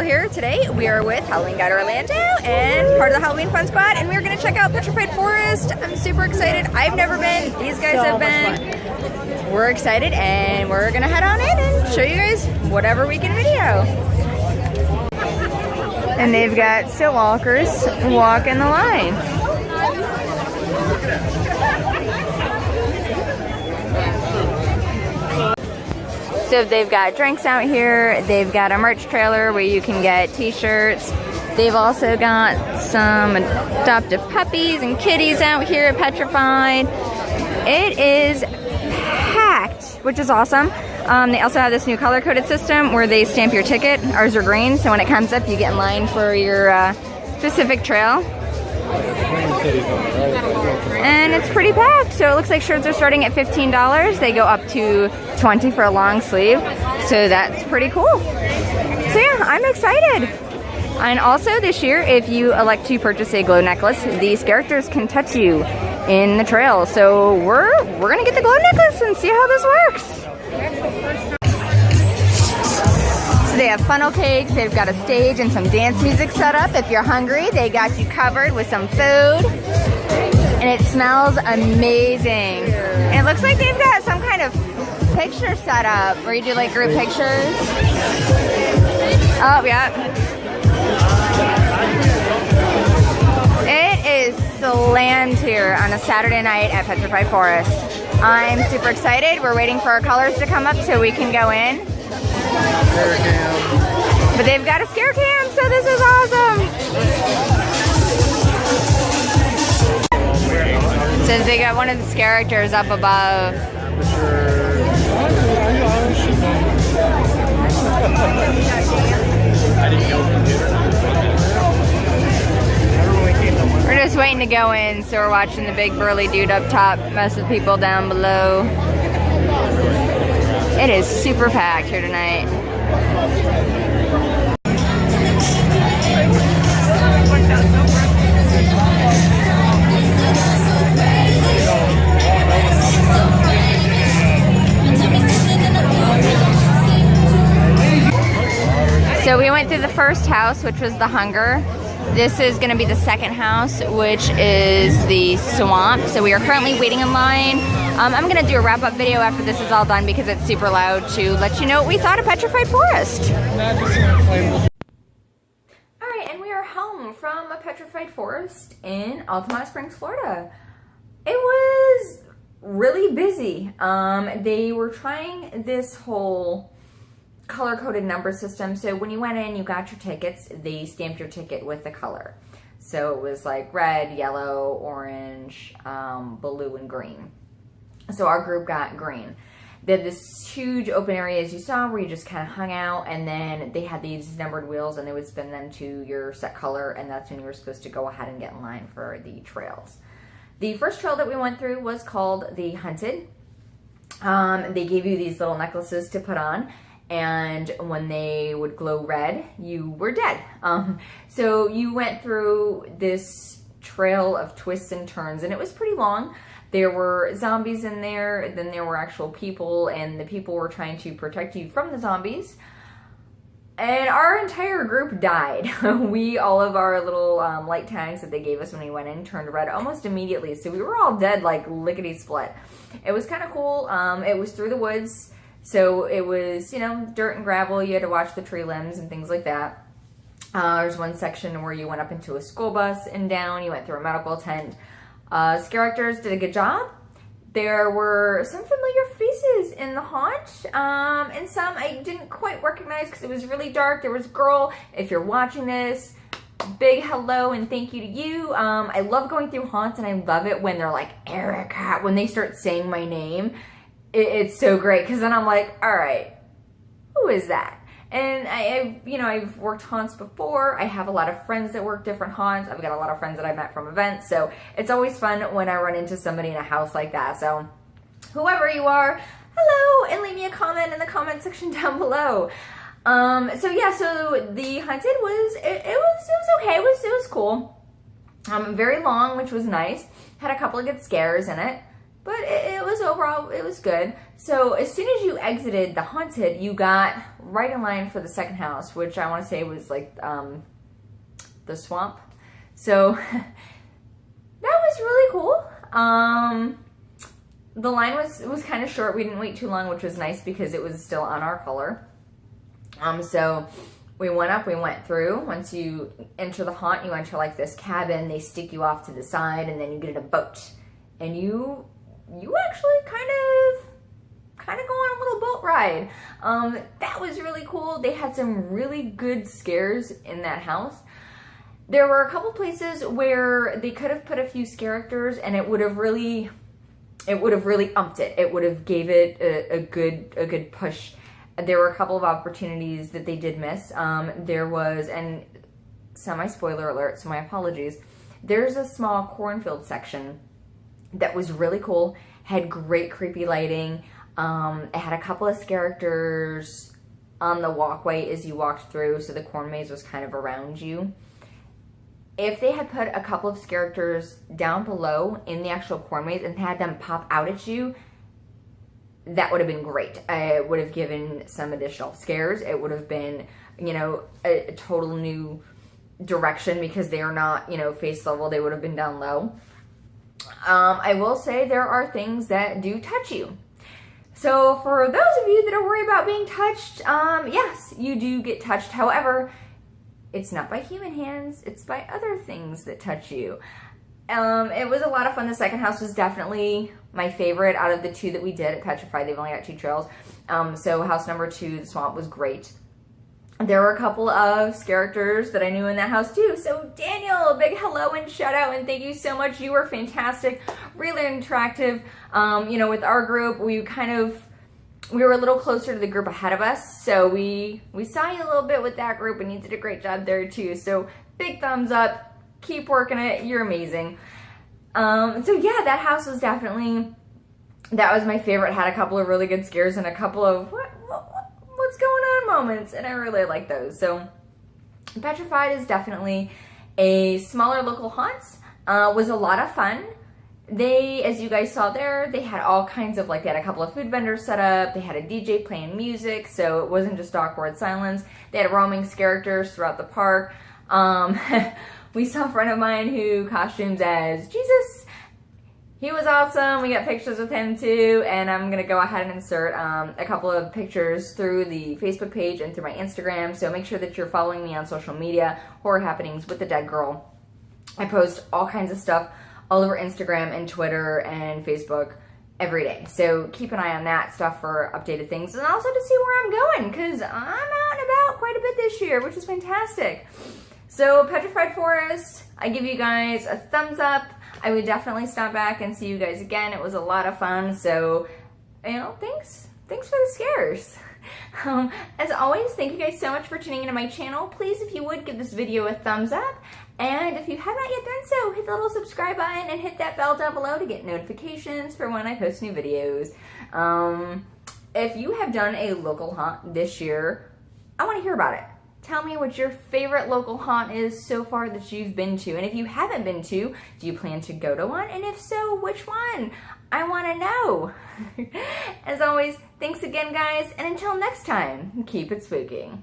Here today, we are with Halloween Guide Orlando and part of the Halloween Fun Squad, and we're going to check out Petrified Forest. I'm super excited. I've never been. These guys have been. We're excited, and we're going to head on in and show you guys whatever we can video. And they've got still walkers walking the line. So they've got drinks out here, they've got a merch trailer where you can get t-shirts. They've also got some adoptive puppies and kitties out here at Petrified. It is packed, which is awesome. They also have this new color-coded system where they stamp your ticket. Ours are green, so when it comes up, you get in line for your specific trail. And it's pretty packed, so it looks like shirts are starting at $15. They go up to $20 for a long sleeve, so that's pretty cool. So yeah, I'm excited. And also this year, if you elect to purchase a glow necklace, these characters can touch you in the trail. So we're gonna get the glow necklace and see how this works. So they have funnel cakes, they've got a stage and some dance music set up. If you're hungry, they got you covered with some food. And it smells amazing. And it looks like they've got some kind of picture set up where you do like group pictures. Oh, yeah. It is slammed here on a Saturday night at Petrified Forest. I'm super excited. We're waiting for our colors to come up so we can go in. But they've got a scare cam, so this is awesome. So they got one of the characters up above. We're just waiting to go in, so we're watching the big burly dude up top, most of the people down below. It is super packed here tonight. So we went through the first house, which was the Hunger. This is going to be the second house, which is the Swamp. So we are currently waiting in line. I'm going to do a wrap-up video after this is all done because it's super loud to let you know what we thought of Petrified Forest. Alright, and we are home from a Petrified Forest in Altamonte Springs, Florida. It was really busy. They were trying this whole color-coded number system. So when you went in, you got your tickets, they stamped your ticket with the color. So it was like red, yellow, orange, blue, and green. So our group got green. They had this huge open area, as you saw, where you just kind of hung out, and then they had these numbered wheels, and they would spin them to your set color, and that's when you were supposed to go ahead and get in line for the trails. The first trail that we went through was called the Hunted. They gave you these little necklaces to put on, and when they would glow red, you were dead. So you went through this trail of twists and turns, and it was pretty long. There were zombies in there, then there were actual people, and the people were trying to protect you from the zombies. And our entire group died. All of our little light tags that they gave us when we went in turned red almost immediately, so we were all dead like lickety-split. It was kind of cool. It was through the woods. So it was, you know, dirt and gravel. You had to watch the tree limbs and things like that. There's one section where you went up into a school bus and down. You went through a medical tent. Characters did a good job. There were some familiar faces in the haunt, and some I didn't quite recognize because it was really dark. There was a girl. If you're watching this, big hello and thank you to you. I love going through haunts, and I love it when they're like, Erica, when they start saying my name. It's so great because then I'm like, all right, who is that? And I've worked haunts before. I have a lot of friends that work different haunts. I've got a lot of friends that I met from events. So it's always fun when I run into somebody in a house like that. So whoever you are, hello, and leave me a comment in the comment section down below. So yeah, so the Hunted was, it was okay. It was cool. Very long, which was nice. Had a couple of good scares in it. but it was overall, it was good. So as soon as you exited the haunted, you got right in line for the second house, which I want to say was like the swamp. So that was really cool. The line was kind of short. We didn't wait too long, which was nice because it was still on our color. So we went up, we went through. Once you enter the haunt, you enter like this cabin. They stick you off to the side, and then you get in a boat. And you actually kind of go on a little boat ride. That was really cool. They had some really good scares in that house. There were a couple places where they could have put a few scare actors, and it would have really umped it. It would have gave it a good push. There were a couple of opportunities that they did miss. There was, and semi-spoiler alert, so my apologies. There's a small cornfield section that was really cool, had great creepy lighting. It had a couple of characters on the walkway as you walked through, so the corn maze was kind of around you. If they had put a couple of characters down below in the actual corn maze and had them pop out at you, that would have been great. It would have given some additional scares. It would have been, you know, a total new direction because they are not, you know, face level. They would have been down low. I will say there are things that do touch you. So for those of you that are worried about being touched, yes, you do get touched. However, it's not by human hands. It's by other things that touch you. It was a lot of fun. The second house was definitely my favorite out of the two that we did at Petrified. They've only got 2 trails. So house number 2, the swamp, was great. There were a couple of characters that I knew in that house too. So Daniel, a big hello and shout out and thank you so much. You were fantastic, really interactive. You know, with our group, we were a little closer to the group ahead of us. So we saw you a little bit with that group and you did a great job there too. So big thumbs up. Keep working it. You're amazing. So yeah, that house was definitely, that was my favorite. Had a couple of really good scares and a couple of what's going on moments, and I really like those. So Petrified is definitely a smaller local haunt. Was a lot of fun. They, as you guys saw there, they had all kinds of, like, they had a couple of food vendors set up. They had a DJ playing music, so it wasn't just awkward silence. They had roaming characters throughout the park. We saw a friend of mine who costumes as Jesus. He was awesome. We got pictures with him too, and I'm going to go ahead and insert a couple of pictures through the Facebook page and through my Instagram, so make sure that you're following me on social media, Horror Happenings with the Dead Girl. I post all kinds of stuff all over Instagram and Twitter and Facebook every day, so keep an eye on that stuff for updated things, and also to see where I'm going, because I'm out and about quite a bit this year, which is fantastic. So Petrified Forest, I give you guys a thumbs up. I would definitely stop back and see you guys again. It was a lot of fun. So, you know, thanks for the scares. As always, thank you guys so much for tuning into my channel. Please, if you would, give this video a thumbs up. And if you have not yet done so, hit the little subscribe button and hit that bell down below to get notifications for when I post new videos. If you have done a local haunt this year, I want to hear about it. Tell me what your favorite local haunt is so far that you've been to. And if you haven't been to, do you plan to go to one? And if so, which one? I want to know. As always, thanks again, guys. And until next time, keep it spooky.